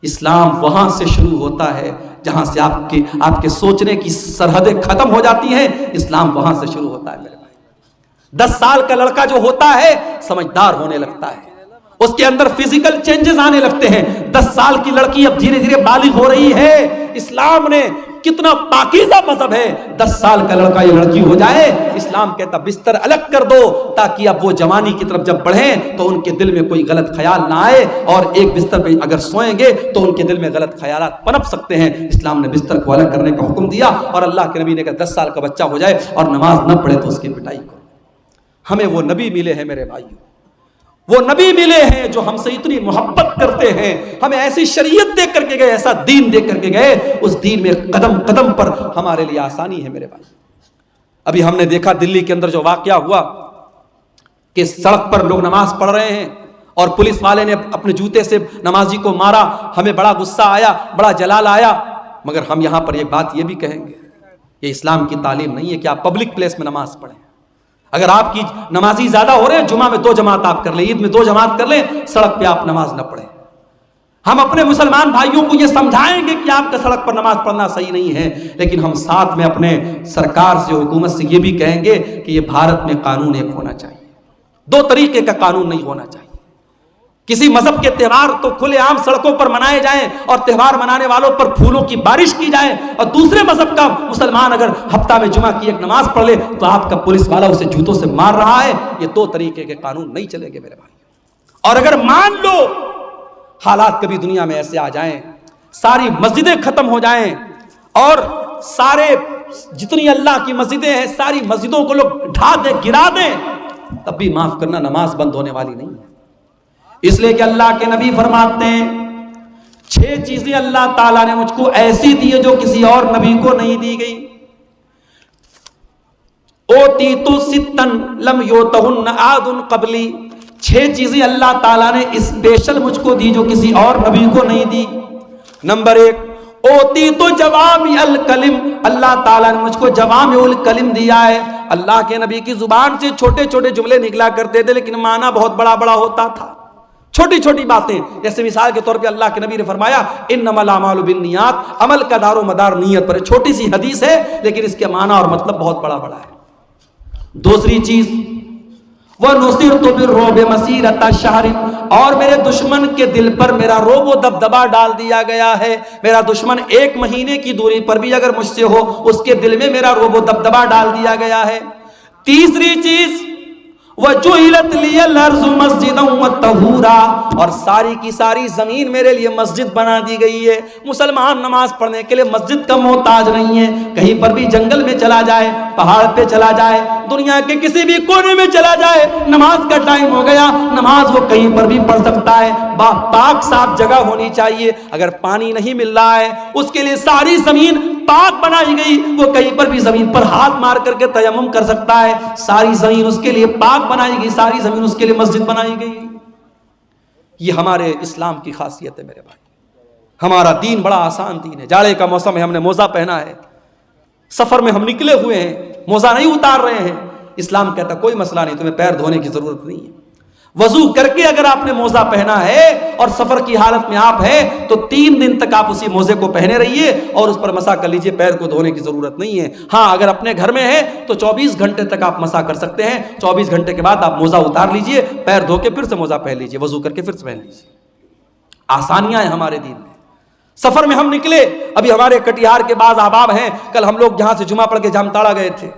اسلام وہاں سے شروع ہوتا ہے جہاں سے آپ کے سوچنے کی سرحدیں ختم ہو جاتی ہیں، اسلام وہاں سے شروع ہوتا ہے میرے بھائی۔ 10 سال کا لڑکا جو ہوتا ہے سمجھدار ہونے لگتا ہے، اس کے اندر فزیکل چینجز آنے لگتے ہیں۔ 10 سال کی لڑکی اب دھیرے دھیرے بالغ ہو رہی ہے۔ اسلام نے کتنا پاکیزہ مذہب ہے. 10 سال کا لڑکا یا لڑکی ہو جائے, اسلام کہتا بستر الگ کر دو تاکہ اب وہ جوانی کی طرف جب بڑھیں تو ان کے دل میں کوئی غلط خیال نہ آئے, اور ایک بستر پہ اگر سوئیں گے تو ان کے دل میں غلط خیالات پنپ سکتے ہیں. اسلام نے بستر کو الگ کرنے کا حکم دیا, اور اللہ کے نبی نے کہا 10 سال کا بچہ ہو جائے اور نماز نہ پڑھے تو اس کی پٹائی کرو. ہمیں وہ نبی ملے ہیں میرے بھائیو, وہ نبی ملے ہیں جو ہم سے اتنی محبت کرتے ہیں, ہمیں ایسی شریعت دے کر کے گئے, ایسا دین دے کر کے گئے, اس دین میں قدم قدم پر ہمارے لیے آسانی ہے میرے بھائی. ابھی ہم نے دیکھا دلی کے اندر جو واقعہ ہوا کہ سڑک پر لوگ نماز پڑھ رہے ہیں اور پولیس والے نے اپنے جوتے سے نمازی کو مارا. ہمیں بڑا غصہ آیا, بڑا جلال آیا, مگر ہم یہاں پر ایک بات یہ بھی کہیں گے, یہ اسلام کی تعلیم نہیں ہے کہ آپ پبلک پلیس میں نماز پڑھیں. اگر آپ کی نمازی زیادہ ہو رہے ہیں, جمعہ میں 2 جماعت آپ کر لیں, عید میں 2 جماعت کر لیں, سڑک پہ آپ نماز نہ پڑھیں. ہم اپنے مسلمان بھائیوں کو یہ سمجھائیں گے کہ آپ کا سڑک پر نماز پڑھنا صحیح نہیں ہے, لیکن ہم ساتھ میں اپنے سرکار سے, حکومت سے یہ بھی کہیں گے کہ یہ بھارت میں قانون ایک ہونا چاہیے, 2 طریقے کا قانون نہیں ہونا چاہیے. کسی مذہب کے تہوار تو کھلے عام سڑکوں پر منائے جائیں اور تہوار منانے والوں پر پھولوں کی بارش کی جائے, اور دوسرے مذہب کا مسلمان اگر ہفتہ میں جمعہ کی ایک نماز پڑھ لے تو آپ کا پولیس والا اسے جوتوں سے مار رہا ہے. یہ 2 طریقے کے قانون نہیں چلیں گے میرے بھائی. اور اگر مان لو حالات کبھی دنیا میں ایسے آ جائیں, ساری مسجدیں ختم ہو جائیں اور سارے جتنی اللہ کی مسجدیں ہیں ساری مسجدوں کو لوگ ڈھا دیں, گرا دیں, تب بھی معاف کرنا نماز بند ہونے والی نہیں ہے. اس لیے کہ اللہ کے نبی فرماتے ہیں 6 چیزیں اللہ تعالیٰ نے مجھ کو ایسی دی ہے جو کسی اور نبی کو نہیں دی گئی. اوتیت ستا لم یؤتہن احد قبلی, 6 چیزیں اللہ تعالیٰ نے اسپیشل مجھ کو دی جو کسی اور نبی کو نہیں دی. نمبر 1 اوتیت جوامع الکلم, اللہ تعالیٰ نے مجھ کو جوامع الکلم دیا ہے. اللہ کے نبی کی زبان سے چھوٹے چھوٹے جملے نکلا کرتے تھے لیکن معنی بہت بڑا بڑا ہوتا تھا. چھوٹی چھوٹی باتیں, جیسے مثال کے طور پہ اللہ کے نبی نے فرمایا انما الاعمال بالنیات, عمل کا دار و مدار نیت پر ہے. چھوٹی سی حدیث ہے لیکن اس کے معنی اور مطلب بہت بڑا بڑا ہے. دوسری چیز وَنُصِرْتُ بِالرُّعْبِ مَسِيرَةَ شَهْرٍ, اور میرے دشمن کے دل پر میرا رعب و دبدبا ڈال دیا گیا ہے. میرا دشمن 1 مہینے کی دوری پر بھی اگر مجھ سے ہو, اس کے دل میں میرا رعب و دبدبا ڈال دیا گیا ہے. تیسری چیز وَجُعِلَتْ لِيَ الْأَرْضُ مَسْجِدًا وَطَهُورًا, اور ساری کی ساری زمین میرے لیے مسجد بنا دی گئی ہے. مسلمان نماز پڑھنے کے لیے مسجد کا محتاج نہیں ہے. کہیں پر بھی جنگل میں چلا جائے, پہاڑ پہ چلا جائے, دنیا کے کسی بھی کونے میں چلا جائے, نماز کا ٹائم ہو گیا, نماز وہ کہیں پر بھی پڑھ سکتا ہے. پاک صاف جگہ ہونی چاہیے. اگر پانی نہیں مل رہا ہے اس کے لیے ساری زمین پاک بنائی گئی, وہ کہیں پر بھی زمین پر ہاتھ مار کر کے تیمم کر سکتا ہے. ساری زمین اس کے لیے پاک بنائی گئی, ساری زمین اس کے لیے مسجد بنائی گئی. یہ ہمارے اسلام کی خاصیت ہے میرے بھائی. ہمارا دین بڑا آسان دین ہے. جاڑے کا موسم ہے, ہم نے موزہ پہنا ہے, سفر میں ہم نکلے ہوئے ہیں, موزہ نہیں اتار رہے ہیں. اسلام کہتا کوئی مسئلہ نہیں, تمہیں پیر دھونے کی ضرورت نہیں ہے. وضو کر کے اگر آپ نے موزہ پہنا ہے اور سفر کی حالت میں آپ ہیں تو 3 دن تک آپ اسی موزے کو پہنے رہیے اور اس پر مسح کر لیجئے, پیر کو دھونے کی ضرورت نہیں ہے. ہاں اگر اپنے گھر میں ہیں تو 24 گھنٹے تک آپ مسح کر سکتے ہیں. 24 گھنٹے کے بعد آپ موزہ اتار لیجئے, پیر دھو کے پھر سے موزہ پہن لیجئے, وضو کر کے پھر سے پہن لیجئے. آسانیاں ہیں ہمارے دین میں. سفر میں ہم نکلے, ابھی ہمارے کٹیہار کے بعض احباب ہیں, کل ہم لوگ یہاں سے جمعہ پڑھ کے جامتاڑا گئے تھے,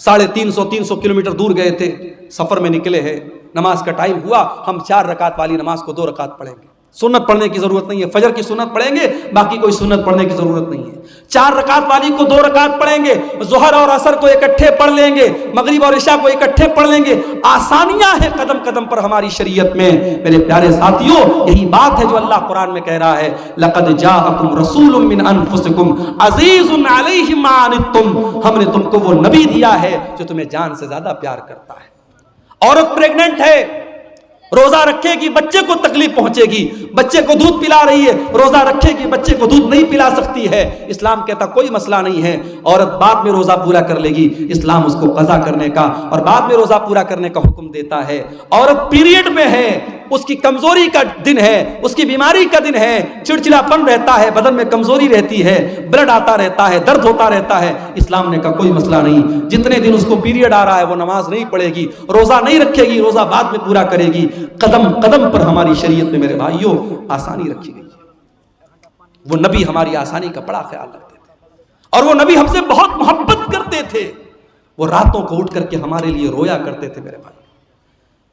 350 کلومیٹر دور گئے تھے, سفر میں نکلے ہیں. نماز کا ٹائم ہوا, ہم 4 رکعت والی نماز کو 2 رکعت پڑھیں گے. سنت پڑھنے کی ضرورت نہیں ہے, فجر کی سنت پڑھیں گے, باقی کوئی سنت پڑھنے کی ضرورت نہیں ہے. 4 رکعت والی کو 2 رکعت پڑھیں گے, ظہر اور عصر کو اکٹھے پڑھ لیں گے, مغرب اور عشاء کو اکٹھے پڑھ لیں گے. آسانیاں ہیں قدم قدم پر ہماری شریعت میں. میرے پیارے ساتھیوں, یہی بات ہے جو اللہ قرآن میں کہہ رہا ہے لَقَدْ جَاءَكُمْ رَسُولٌ مِّنْ أَنفُسِكُمْ عَزِيزٌ عَلَيْهِ مَا عَنِتُّمْ, ہم نے تم کو وہ نبی دیا ہے جو تمہیں جان سے زیادہ پیار کرتا ہے. عورت پریگننٹ ہے, روزہ رکھے گی, بچے کو تکلیف پہنچے گی, بچے کو دودھ پلا رہی ہے, روزہ رکھے گی, بچے کو دودھ نہیں پلا سکتی ہے. اسلام کہتا کوئی مسئلہ نہیں ہے, عورت بعد میں روزہ پورا کر لے گی. اسلام اس کو قضا کرنے کا اور بعد میں روزہ پورا کرنے کا حکم دیتا ہے. عورت پیریڈ میں ہے, اس کی کمزوری کا دن ہے, اس کی بیماری کا دن ہے, چڑچڑاپن رہتا ہے, بدن میں کمزوری رہتی ہے, بلڈ آتا رہتا ہے, درد ہوتا رہتا ہے. اسلام نے کہا کوئی مسئلہ نہیں, جتنے دن اس کو پیریڈ آ رہا ہے وہ نماز نہیں پڑھے گی, روزہ نہیں رکھے گی, روزہ بعد میں پورا کرے گی. قدم قدم پر ہماری شریعت میں میرے بھائیوں آسانی رکھی گئی ہے. وہ نبی ہماری آسانی کا بڑا خیال رکھتے تھے. اور وہ نبی ہم سے بہت محبت کرتے تھے. وہ راتوں کو اٹھ کر کے ہمارے لیے رویا کرتے تھے. میرے بھائی،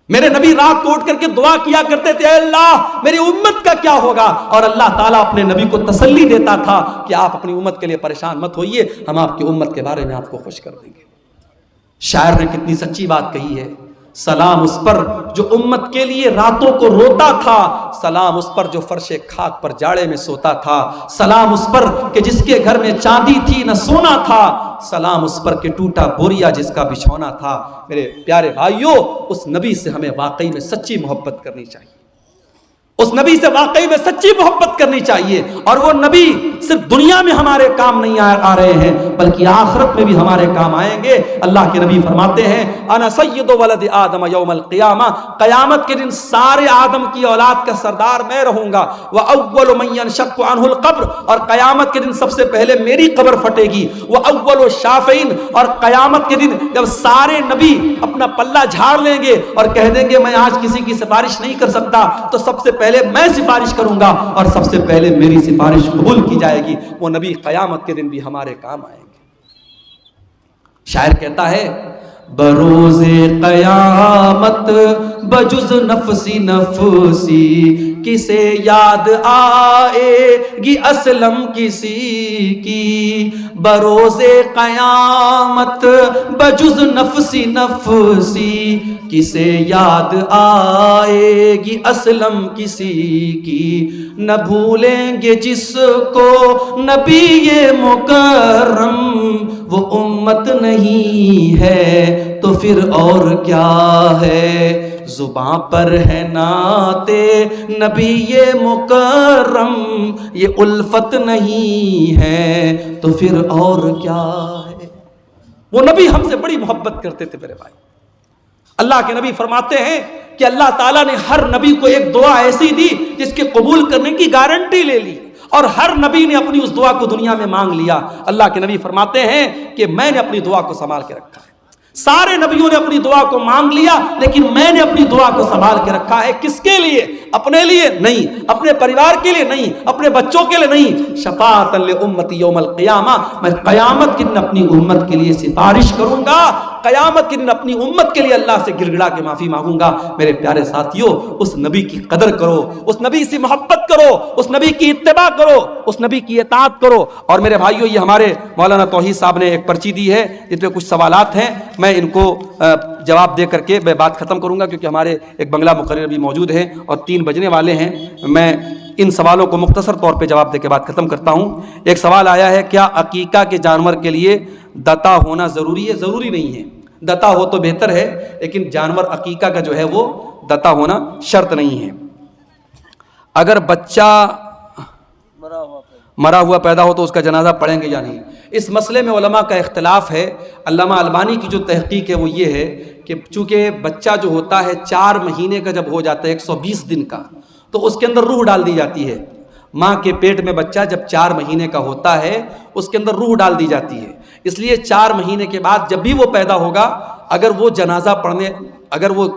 میرے نبی رات کو اٹھ کر کے دعا کیا کرتے تھے، اے اللہ میری امت کا کیا ہوگا. اور اللہ تعالیٰ اپنے نبی کو تسلی دیتا تھا کہ آپ اپنی امت کے لیے پریشان مت ہوئیے، ہم آپ کی امت کے بارے میں آپ کو خوش کر دیں گے. شاعر نے کتنی سچی بات کہی ہے. سلام اس پر جو امت کے لیے راتوں کو روتا تھا، سلام اس پر جو فرش خاک پر جاڑے میں سوتا تھا، سلام اس پر کہ جس کے گھر میں چاندی تھی نہ سونا تھا، سلام اس پر کہ ٹوٹا بوریا جس کا بچھونا تھا. میرے پیارے بھائیوں، اس نبی سے ہمیں واقعی میں سچی محبت کرنی چاہیے. اس نبی سے واقعی میں سچی محبت کرنی چاہیے. اور وہ نبی صرف دنیا میں ہمارے کام نہیں آ رہے ہیں بلکہ آخرت میں بھی ہمارے کام آئیں گے. اللہ کے نبی فرماتے ہیں انا سید ولد آدم یوم القیامہ، قیامت کے دن سارے آدم کی اولاد کا سردار میں رہوں گا. واول من ينشق عنه القبر، اور قیامت کے دن سب سے پہلے میری قبر پھٹے گی. واول الشافعین، اور قیامت کے دن جب سارے نبی اپنا پلہ جھاڑ لیں گے اور کہہ دیں گے میں آج کسی کی سفارش نہیں کر سکتا، تو سب سے پہلے میں سفارش کروں گا اور سب سے پہلے میری سفارش قبول کی جائے گی. وہ نبی قیامت کے دن بھی ہمارے کام آئیں گے. شاعر کہتا ہے بروز قیامت بجز نفسی نفسی کسے یاد آئے گی اسلم کسی کی. بروز قیامت بجز نفسی نفسی کسے یاد آئے گی اسلم کسی کی. نہ بھولیں گے جس کو نبی مکرم، وہ امت نہیں ہے تو پھر اور کیا ہے. زباں پر ہے نعت نبی مکرم، یہ الفت نہیں ہے تو پھر اور کیا ہے. وہ نبی ہم سے بڑی محبت کرتے تھے میرے بھائی. اللہ کے نبی فرماتے ہیں کہ اللہ تعالیٰ نے ہر نبی کو ایک دعا ایسی دی جس کے قبول کرنے کی گارنٹی لے لی، اور ہر نبی نے اپنی اس دعا کو دنیا میں مانگ لیا. اللہ کے نبی فرماتے ہیں کہ میں نے اپنی دعا کو سنبھال کے رکھا ہے. سارے نبیوں نے اپنی دعا کو مانگ لیا لیکن میں نے اپنی دعا کو سنبھال کے رکھا ہے. کس کے لیے؟ اپنے لیے نہیں، اپنے پریوار کے لیے نہیں، اپنے بچوں کے لیے نہیں. شفاعۃ لامتی یوم القیامہ، میں قیامت کے دن اپنی امت کے لیے سفارش کروں گا. قیامت کے دن اپنی امت کے لیے اللہ سے گر گڑا کے معافی مانگوں گا. میرے پیارے ساتھیوں، اس نبی کی قدر کرو، اس نبی سے محبت کرو، اس نبی کی اتباع کرو، اس نبی کی اطاعت کرو. اور میرے بھائیوں، یہ ہمارے مولانا توحید صاحب نے ایک پرچی دی ہے جس پہ کچھ سوالات ہیں، میں ان کو جواب دے کر کے میں بات ختم کروں گا کیونکہ ہمارے ایک بنگلہ مقرر بھی موجود ہے اور 3 بجنے والے ہیں. میں ان سوالوں کو مختصر طور پہ جواب دے کے بات ختم کرتا ہوں. ایک سوال آیا ہے، کیا عقیقہ کے جانور کے لیے دتا ہونا ضروری ہے؟ ضروری نہیں ہے، دتا ہو تو بہتر ہے، لیکن جانور عقیقہ کا جو ہے وہ دتا ہونا شرط نہیں ہے. اگر بچہ مرا ہوا پیدا ہو تو اس کا جنازہ پڑھیں گے یا نہیں، اس مسئلے میں علماء کا اختلاف ہے. علامہ البانی کی جو تحقیق ہے وہ یہ ہے کہ چونکہ بچہ جو ہوتا ہے 4 مہینے کا جب ہو جاتا ہے 120 دن کا، تو اس کے اندر روح ڈال دی جاتی ہے. ماں کے پیٹ میں بچہ جب 4 مہینے کا ہوتا ہے اس کے اندر روح ڈال دی جاتی ہے. اس لیے 4 مہینے کے بعد جب بھی وہ پیدا ہوگا، اگر وہ جنازہ پڑھنے، اگر وہ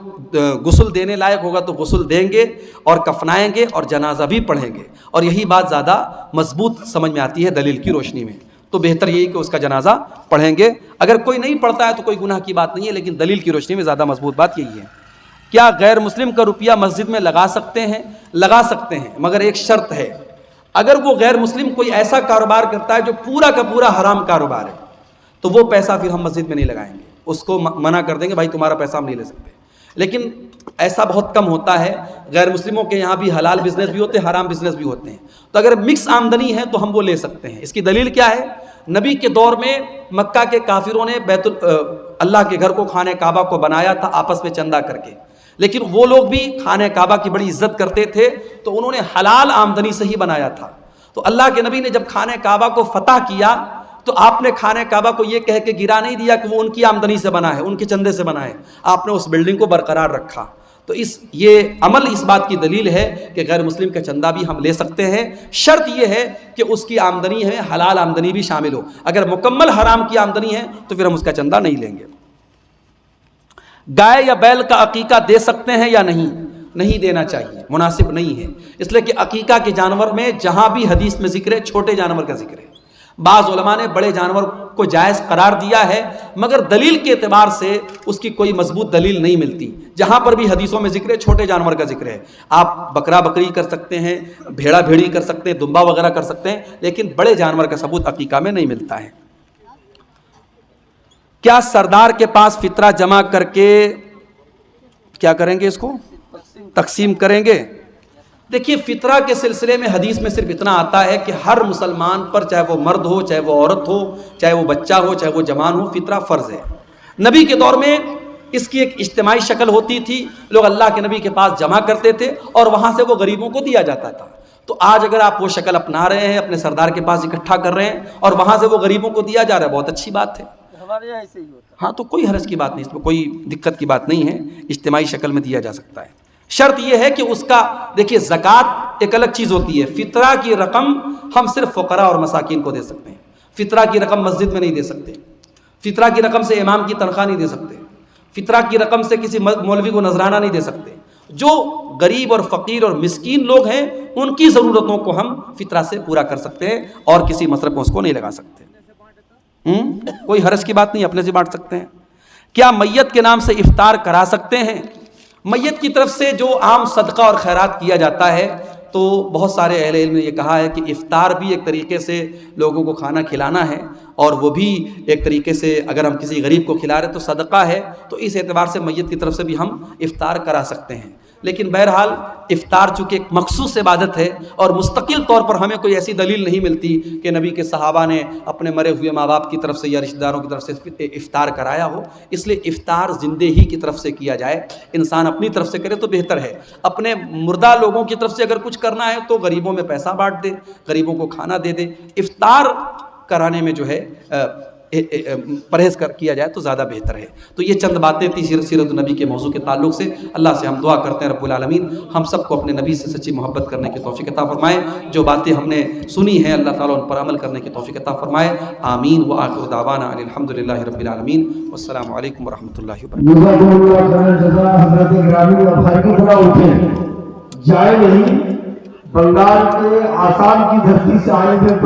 غسل دینے لائق ہوگا تو غسل دیں گے اور کفنائیں گے اور جنازہ بھی پڑھیں گے. اور یہی بات زیادہ مضبوط سمجھ میں آتی ہے دلیل کی روشنی میں. تو بہتر یہی کہ اس کا جنازہ پڑھیں گے. اگر کوئی نہیں پڑھتا ہے تو کوئی گناہ کی بات نہیں ہے، لیکن دلیل کی روشنی میں زیادہ مضبوط بات یہی ہے. کیا غیر مسلم کا روپیہ مسجد میں لگا سکتے ہیں؟ لگا سکتے ہیں، مگر ایک شرط ہے. اگر وہ غیر مسلم کوئی ایسا کاروبار کرتا ہے جو پورا کا پورا حرام کاروبار ہے تو وہ پیسہ پھر ہم مسجد میں نہیں لگائیں گے، اس کو منع کر دیں گے، بھائی تمہارا پیسہ ہم نہیں لے سکتے. لیکن ایسا بہت کم ہوتا ہے. غیر مسلموں کے یہاں بھی حلال بزنس بھی ہوتے ہیں، حرام بزنس بھی ہوتے ہیں. تو اگر مکس آمدنی ہے تو ہم وہ لے سکتے ہیں. اس کی دلیل کیا ہے؟ نبی کے دور میں مکہ کے کافروں نے اللہ کے گھر کو خانہ کعبہ کو بنایا تھا آپس میں چندہ کر کے، لیکن وہ لوگ بھی خانہ کعبہ کی بڑی عزت کرتے تھے تو انہوں نے حلال آمدنی سے ہی بنایا تھا. تو اللہ کے نبی نے جب خانہ کعبہ کو فتح کیا تو آپ نے خانہ کعبہ کو یہ کہہ کے گرا نہیں دیا کہ وہ ان کی آمدنی سے بنا ہے، ان کے چندے سے بنا ہے. آپ نے اس بلڈنگ کو برقرار رکھا. تو یہ عمل اس بات کی دلیل ہے کہ غیر مسلم کا چندہ بھی ہم لے سکتے ہیں. شرط یہ ہے کہ اس کی آمدنی ہے حلال آمدنی بھی شامل ہو. اگر مکمل حرام کی آمدنی ہے تو پھر ہم اس کا چندہ نہیں لیں گے. گائے یا بیل کا عقیقہ دے سکتے ہیں یا نہیں؟ نہیں دینا چاہیے، مناسب نہیں ہے. اس لیے کہ عقیقہ کے جانور میں جہاں بھی حدیث میں ذکر ہے چھوٹے جانور کا ذکر ہے. بعض علماء نے بڑے جانور کو جائز قرار دیا ہے، مگر دلیل کے اعتبار سے اس کی کوئی مضبوط دلیل نہیں ملتی۔ جہاں پر بھی حدیثوں میں ذکر ہے چھوٹے جانور کا ذکر ہے، آپ بکرا بکری کر سکتے ہیں، بھیڑا بھیڑی کر سکتے ہیں، دمبا وغیرہ کر سکتے ہیں، لیکن بڑے جانور کا ثبوت عقیقہ میں نہیں ملتا ہے۔ کیا سردار کے پاس فطرہ جمع کر کے کیا کریں گے؟ اس کو تقسیم کریں گے؟ دیکھیے، فطرہ کے سلسلے میں حدیث میں صرف اتنا آتا ہے کہ ہر مسلمان پر، چاہے وہ مرد ہو، چاہے وہ عورت ہو، چاہے وہ بچہ ہو، چاہے وہ جوان ہو، فطرہ فرض ہے۔ نبی کے دور میں اس کی ایک اجتماعی شکل ہوتی تھی، لوگ اللہ کے نبی کے پاس جمع کرتے تھے اور وہاں سے وہ غریبوں کو دیا جاتا تھا۔ تو آج اگر آپ وہ شکل اپنا رہے ہیں، اپنے سردار کے پاس اکٹھا کر رہے ہیں اور وہاں سے وہ غریبوں کو دیا جا رہا ہے، بہت اچھی بات ہے۔ ہمارے یہاں ایسے ہی ہوتا ہے۔ ہاں، تو کوئی حرج کی بات نہیں، اس میں کوئی دقت کی بات نہیں ہے، اجتماعی شکل میں دیا جا سکتا ہے۔ شرط یہ ہے کہ اس کا، دیکھیے زکوٰۃ ایک الگ چیز ہوتی ہے، فطرہ کی رقم ہم صرف فقراء اور مساکین کو دے سکتے ہیں، فطرہ کی رقم مسجد میں نہیں دے سکتے، فطرہ کی رقم سے امام کی تنخواہ نہیں دے سکتے، فطرہ کی رقم سے کسی مولوی کو نذرانہ نہیں دے سکتے۔ جو غریب اور فقیر اور مسکین لوگ ہیں ان کی ضرورتوں کو ہم فطرہ سے پورا کر سکتے ہیں اور کسی مصرف میں اس کو نہیں لگا سکتے۔ کوئی حرج کی بات نہیں، اپنے سے بانٹ سکتے ہیں۔ کیا میت کے نام سے افطار کرا سکتے ہیں؟ میت کی طرف سے جو عام صدقہ اور خیرات کیا جاتا ہے، تو بہت سارے اہل علم نے یہ کہا ہے کہ افطار بھی ایک طریقے سے لوگوں کو کھانا کھلانا ہے، اور وہ بھی ایک طریقے سے اگر ہم کسی غریب کو کھلا رہے تو صدقہ ہے، تو اس اعتبار سے میت کی طرف سے بھی ہم افطار کرا سکتے ہیں۔ لیکن بہرحال افطار چونکہ ایک مخصوص عبادت ہے اور مستقل طور پر ہمیں کوئی ایسی دلیل نہیں ملتی کہ نبی کے صحابہ نے اپنے مرے ہوئے ماں باپ کی طرف سے یا رشتہ داروں کی طرف سے افطار کرایا ہو، اس لیے افطار زندے ہی کی طرف سے کیا جائے۔ انسان اپنی طرف سے کرے تو بہتر ہے، اپنے مردہ لوگوں کی طرف سے اگر کچھ کرنا ہے تو غریبوں میں پیسہ بانٹ دے، غریبوں کو کھانا دے دے۔ افطار کرانے میں جو ہے پرہیز کیا جائے تو زیادہ بہتر ہے۔ تو یہ چند باتیں تھی سیرت النبی کے موضوع کے تعلق سے۔ اللہ سے ہم دعا کرتے ہیں رب العالمین ہم سب کو اپنے نبی سے سچی محبت کرنے کی توفیق عطا فرمائے، جو باتیں ہم نے سنی ہیں اللہ تعالیٰ ان پر عمل کرنے کی توفیق عطا فرمائے۔ آمین وآخر دعوانا ان الحمدللہ رب العالمین، والسلام علیکم ورحمۃ اللہ وبرکاتہ۔ جائے نہیں، بنگال کے آسام کی دھرتی سے آئے تھے تو